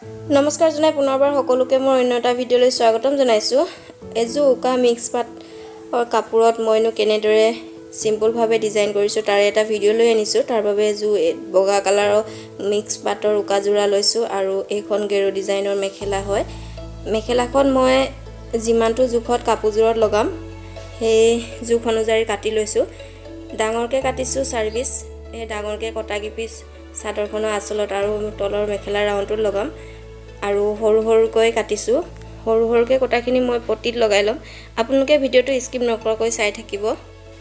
নমস্কাৰ জনাই পুনৰবাৰ সকলোকে মই অন্য এটা ভিডিঅ'লৈ স্বাগতম জনাইছোঁ। এযোৰ উকা মিক্স পাটৰ কাপোৰত মইনো কেনেদৰে সিম্পলভাৱে ডিজাইন কৰিছোঁ তাৰ এটা ভিডিঅ' লৈ আনিছোঁ। তাৰ বাবে এযোৰ বগা কালাৰৰ মিক্স পাটৰ উকা যোৰা লৈছোঁ আৰু এইখন গেৰু ডিজাইনৰ মেখেলা হয়। মেখেলাখন মই যিমানটো জোখত কাপোৰযোৰত লগাম সেই জোখ অনুযায়ী কাটি লৈছোঁ। ডাঙৰকৈ কাটিছোঁ 4 পিচ। এই ডাঙৰকৈ কটা পিচ চাদৰখনৰ আঁচলত আৰু তলৰ মেখেলা ৰাউণ্ডটোত লগাম আৰু সৰু সৰুকৈ কাটিছোঁ। সৰু সৰুকৈ কটাখিনি মই পটিত লগাই ল'ম। আপোনালোকে ভিডিঅ'টো স্কিপ নকৰাকৈ চাই থাকিব।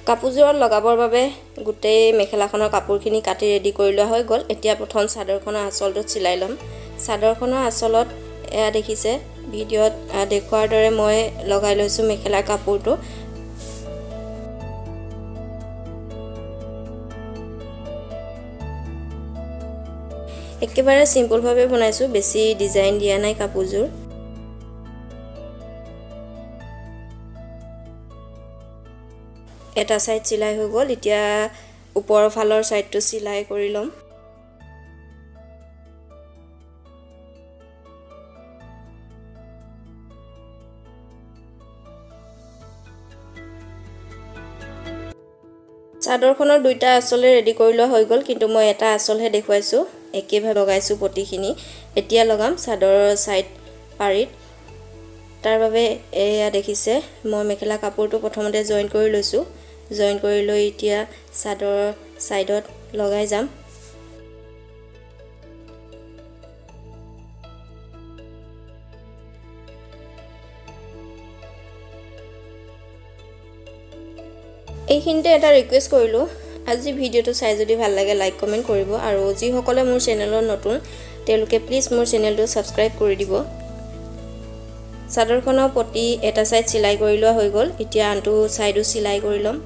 কাপোৰযোৰত লগাবৰ বাবে গোটেই মেখেলাখনৰ কাপোৰখিনি কাটি ৰেডি কৰি লোৱা হৈ গ'ল। এতিয়া প্ৰথম চাদৰখনৰ আঁচলটোত চিলাই ল'ম। চাদৰখনৰ আঁচলত এয়া দেখিছে ভিডিঅ'ত দেখুৱাৰ দৰে মই লগাই লৈছোঁ মেখেলাৰ কাপোৰটো। একেবাৰে সিম্পলভাৱে বনাইছোঁ, বেছি ডিজাইন দিয়া নাই কাপোৰযোৰ। এটা সাইড চিলাই হৈ গ'ল। এতিয়া ওপৰৰ ফালৰ সাইডটো চিলাই কৰি ল'ম। চাদৰখনৰ দুইটা আঁচলে ৰেডি কৰি লোৱা হৈ গ'ল, কিন্তু মই এটা আঁচলহে দেখুৱাইছোঁ। একেভাৱে লগাইছোঁ পটিখিনি। এতিয়া লগাম চাদৰৰ সাইড পাৰিত। তাৰ বাবে এয়া দেখিছে মই মেখেলা কাপোৰটো প্ৰথমতে জইন কৰি লৈছোঁ। জইন কৰি লৈ এতিয়া চাদৰৰ সাইডত লগাই যাম। এইখিনিতে এটা ৰিকুৱেষ্ট কৰিলোঁ, আজি ভিডিঅ'টো চাই যদি ভাল লাগে লাইক কমেণ্ট কৰিব আৰু যিসকলে মোৰ চেনেলত নতুন তেওঁলোকে প্লিজ মোৰ চেনেলটো ছাবস্ক্ৰাইব কৰি দিব। চাদৰখনৰ পটি এটা সাইড চিলাই কৰি লোৱা হৈ গ'ল। এতিয়া আনটো সাইডো চিলাই কৰি ল'ম।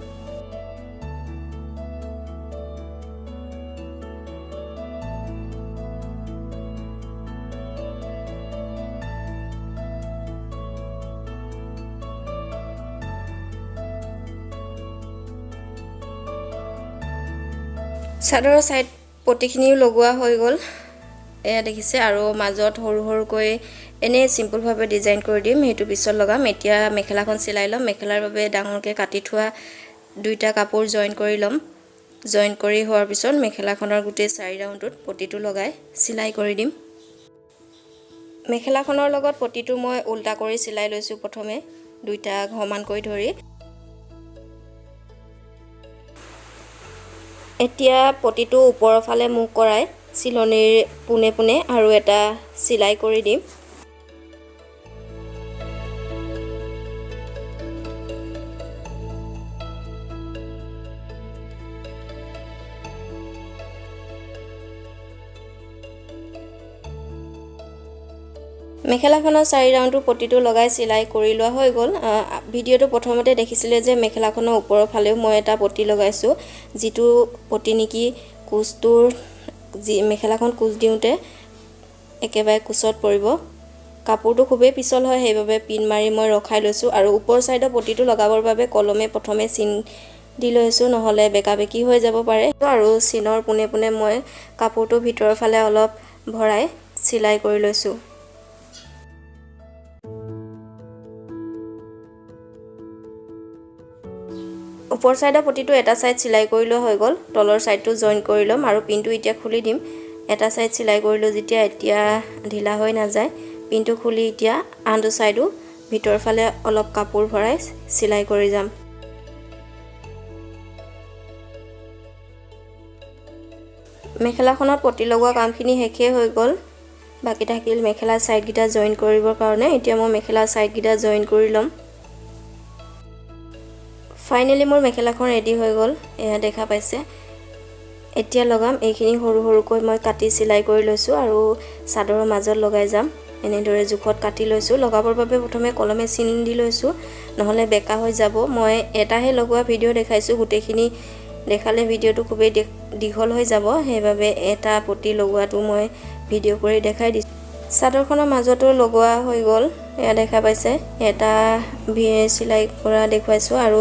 চাদৰৰ সাইড পটিখিনিও লগোৱা হৈ গ'ল। এয়া দেখিছে আৰু মাজত সৰু সৰুকৈ এনে সিম্পলভাৱে ডিজাইন কৰি দিম, সেইটো পিছত লগাম। এতিয়া মেখেলাখন চিলাই ল'ম। মেখেলাৰ বাবে ডাঙৰকৈ কাটি থোৱা দুইটা কাপোৰ জইন কৰি ল'ম। জইন কৰি হোৱাৰ পিছত মেখেলাখনৰ গোটেই 4 ৰাউণ্ডটোত পটিটো লগাই চিলাই কৰি দিম। মেখেলাখনৰ লগত পটিটো মই উল্টা কৰি চিলাই লৈছোঁ প্ৰথমে, দুইটা সমানকৈ ধৰি। এতিয়া পটিটো ওপৰৰ ফালে মুখ কৰাই চিলনিৰ পোনে পোনে আৰু এটা চিলাই কৰি দিম। মেখেলাখনৰ 4 ৰাউণ্ডটো পটিটো লগাই চিলাই কৰি লোৱা হৈ গ'ল। ভিডিঅ'টো প্ৰথমতে দেখিছিলে যে মেখেলাখনৰ ওপৰৰ ফালেও মই এটা পটি লগাইছোঁ, যিটো পটি নেকি কুচটোৰ মেখেলাখন কুচ দিওঁতে একেবাৰে কুচত পৰিব। কাপোৰটো খুবেই পিছল হয়, সেইবাবে পিন মাৰি মই ৰখাই লৈছোঁ আৰু ওপৰ চাইডৰ পটিটো লগাবৰ বাবে কলমে প্ৰথমে চিন দি লৈছোঁ, নহ'লে বেকা বেকি হৈ যাব পাৰে। আৰু চিনৰ পোনে পোনে মই কাপোৰটো ভিতৰৰ ফালে অলপ ভৰাই চিলাই কৰি লৈছোঁ। ওপৰ চাইডৰ পটিটো এটা সাইড চিলাই কৰি লোৱা হৈ গ'ল। তলৰ সাইডটো জইন কৰি ল'ম আৰু পিনটো এতিয়া খুলি দিম। এটা সাইড চিলাই কৰিলোঁ যেতিয়া এতিয়া ঢিলা হৈ নাযায়। পিনটো খুলি এতিয়া আনটো সাইডো ভিতৰ ফালে অলপ কাপোৰ ভৰাই চিলাই কৰি যাম। মেখেলাখনত পটি লগোৱা কামখিনি শেষেই হৈ গ'ল। বাকী থাকিল মেখেলা সাইডকেইটা জইন কৰিবৰ কাৰণে। এতিয়া মই মেখেলা সাইডকেইটা জইন কৰি ল'ম। ফাইনেলি মোৰ মেখেলাখন ৰেডি হৈ গ'ল, এয়া দেখা পাইছে। এতিয়া লগাম। এইখিনি সৰু সৰুকৈ মই কাটি চিলাই কৰি লৈছোঁ আৰু চাদৰৰ মাজত লগাই যাম। এনেদৰে জোখত কাটি লৈছোঁ। লগাবৰ বাবে প্ৰথমে কলমে চিন দি লৈছোঁ, নহ'লে বেকা হৈ যাব। মই এটাহে লগোৱা ভিডিঅ' দেখাইছোঁ, গোটেইখিনি দেখালে ভিডিঅ'টো খুবেই দীঘল হৈ যাব, সেইবাবে এটা পটি লগোৱাটো মই ভিডিঅ' কৰি দেখাই দিছোঁ। চাদৰখনৰ মাজতো লগোৱা হৈ গ'ল, এয়া দেখা পাইছে। এটা চিলাই কৰা দেখুৱাইছোঁ আৰু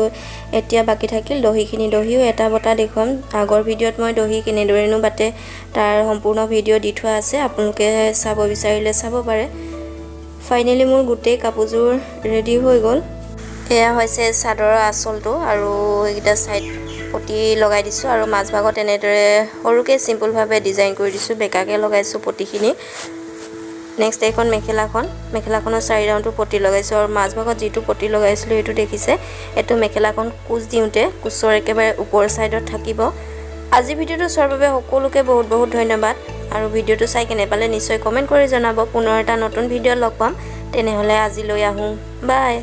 এতিয়া বাকী থাকিল দহিখিনি। দহিও এটা বটা দেখুৱাম। আগৰ ভিডিঅ'ত মই দহি কেনেদৰেনো বাটে তাৰ সম্পূৰ্ণ ভিডিঅ' দি থোৱা আছে, আপোনালোকে চাব বিচাৰিলে চাব পাৰে। ফাইনেলি মোৰ গোটেই কাপোৰযোৰ ৰেডি হৈ গ'ল। এয়া হৈছে চাদৰৰ আঁচলটো আৰু এইকেইটা চাইড পটি লগাই দিছোঁ আৰু মাজভাগত এনেদৰে সৰুকৈ চিম্পুলভাৱে ডিজাইন কৰি দিছোঁ, বেকাকৈ লগাইছোঁ পটিখিনি। নেক্সট এইখন মেখেলাখনৰ 4 ৰাউণ্ডটো পটি লগাইছোঁ আৰু মাজভাগত যিটো পটি লগাইছিলোঁ সেইটো দেখিছে। এইটো মেখেলাখন কুচ দিওঁতে কুচৰ একেবাৰে ওপৰ ছাইডত থাকিব। আজি ভিডিঅ'টো চোৱাৰ বাবে সকলোকে বহুত বহুত ধন্যবাদ আৰু ভিডিঅ'টো চাই কেনে পালে নিশ্চয় কমেণ্ট কৰি জনাব। পুনৰ এটা নতুন ভিডিঅ' লগ পাম, তেনেহ'লে আজিলৈ আহোঁ, বাই।